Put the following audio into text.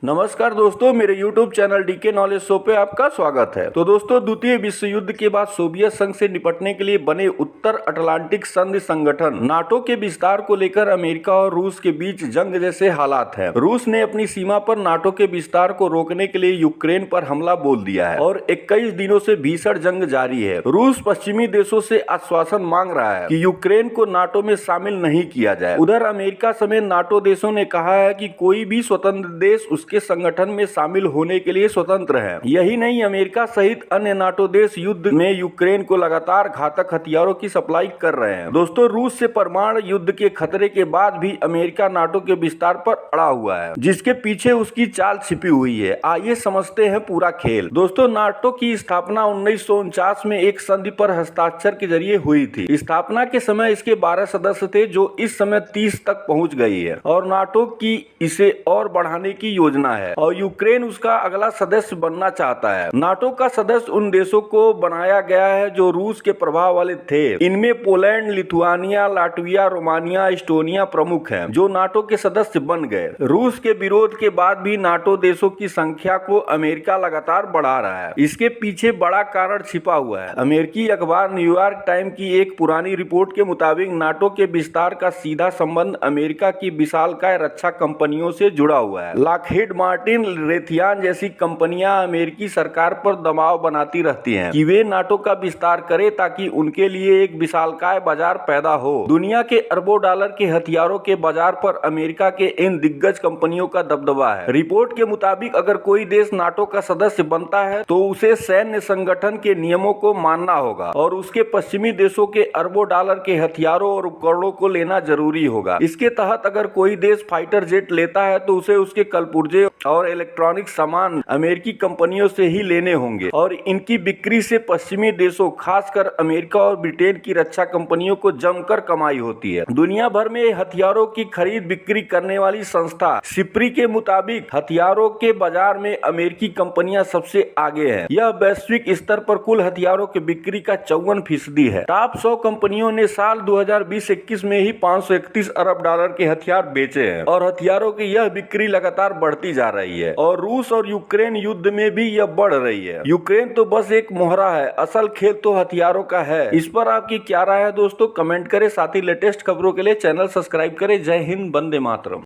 नमस्कार दोस्तों, मेरे YouTube channel DK knowledge show पे आपका स्वागत है। तो दोस्तों, द्वितीय विश्व युद्ध के बाद सोवियत संघ से निपटने के लिए बने उत्तर अटलांटिक संधि संगठन नाटो के विस्तार को लेकर अमेरिका और रूस के बीच जंग जैसे हालात हैं। रूस ने अपनी सीमा पर नाटो के विस्तार को रोकने के लिए यूक्रेन पर हमला बोल दिया है और 21 दिनों से भीषण जंग जारी है। रूस पश्चिमी देशों से आश्वासन मांग रहा है कि यूक्रेन को नाटो में शामिल नहीं किया जाए। उधर अमेरिका समेत नाटो देशों ने कहा है कि कोई भी स्वतंत्र देश के संगठन में शामिल होने के लिए स्वतंत्र है। यही नहीं, अमेरिका सहित अन्य नाटो देश युद्ध में यूक्रेन को लगातार घातक हथियारों की सप्लाई कर रहे हैं। दोस्तों, रूस से परमाणु युद्ध के खतरे के बाद भी अमेरिका नाटो के विस्तार पर अड़ा हुआ है, जिसके पीछे उसकी चाल छिपी हुई है। आइए समझते हैं पूरा खेल। दोस्तों, नाटो की स्थापना 1949 में एक संधि पर हस्ताक्षर के जरिए हुई थी। स्थापना के समय इसके 12 सदस्य थे, जो इस समय 30 तक पहुंच गई है और नाटो की इसे और बढ़ाने की योजना है और यूक्रेन उसका अगला सदस्य बनना चाहता है। नाटो का सदस्य उन देशों को बनाया गया है जो रूस के प्रभाव वाले थे। इनमें Poland, Lithuania, Latvia, Romania, Estonia प्रमुख हैं, जो नाटो के सदस्य बन गए। रूस के विरोध के बाद भी नाटो देशों की संख्या को अमेरिका लगातार बढ़ा रहा है। इसके पीछे बड़ा कारण छिपा हुआ है। अमेरिकी अखबार न्यूयॉर्क टाइम की एक पुरानी रिपोर्ट के मुताबिक नाटो के विस्तार का सीधा संबंध अमेरिका की विशालकाय रक्षा कंपनियों से जुड़ा हुआ है। लॉकहीड मार्टिन, रेथियान जैसी कंपनियां अमेरिकी सरकार पर दबाव बनाती रहती हैं कि वे नाटो का विस्तार करें ताकि उनके लिए एक विशालकाय बाजार पैदा हो। दुनिया के अरबों डॉलर के हथियारों के बाजार पर अमेरिका के इन दिग्गज कंपनियों का दबदबा है। रिपोर्ट के मुताबिक अगर कोई देश नाटो का सदस्य बनता है तो उसे सैन्य संगठन के नियमों को मानना होगा और उसके पश्चिमी देशों के अरबों डॉलर के हथियारों और उपकरणों को लेना जरूरी होगा। इसके तहत अगर कोई देश फाइटर जेट लेता है तो उसे उसके कलपुर्जे और इलेक्ट्रॉनिक सामान अमेरिकी कंपनियों से ही लेने होंगे और इनकी बिक्री से पश्चिमी देशों, खासकर अमेरिका और ब्रिटेन की रक्षा कंपनियों को जमकर कमाई होती है। दुनिया भर में हथियारों की खरीद बिक्री करने वाली संस्था सिप्री के मुताबिक हथियारों के बाजार में अमेरिकी कंपनियां सबसे आगे हैं। यह वैश्विक स्तर पर कुल हथियारों की बिक्री का 54% है। टॉप 100 कंपनियों ने साल 2020-21 में ही 531 अरब डॉलर के हथियार बेचे हैं और हथियारों की यह बिक्री लगातार बढ़ती जा रही है और रूस और यूक्रेन युद्ध में भी यह बढ़ रही है। यूक्रेन तो बस एक मोहरा है, असल खेल तो हथियारों का है। इस पर आपकी क्या राय है दोस्तों? कमेंट करें। साथ ही लेटेस्ट खबरों के लिए चैनल सब्सक्राइब करें। जय हिंद, वंदे मातरम।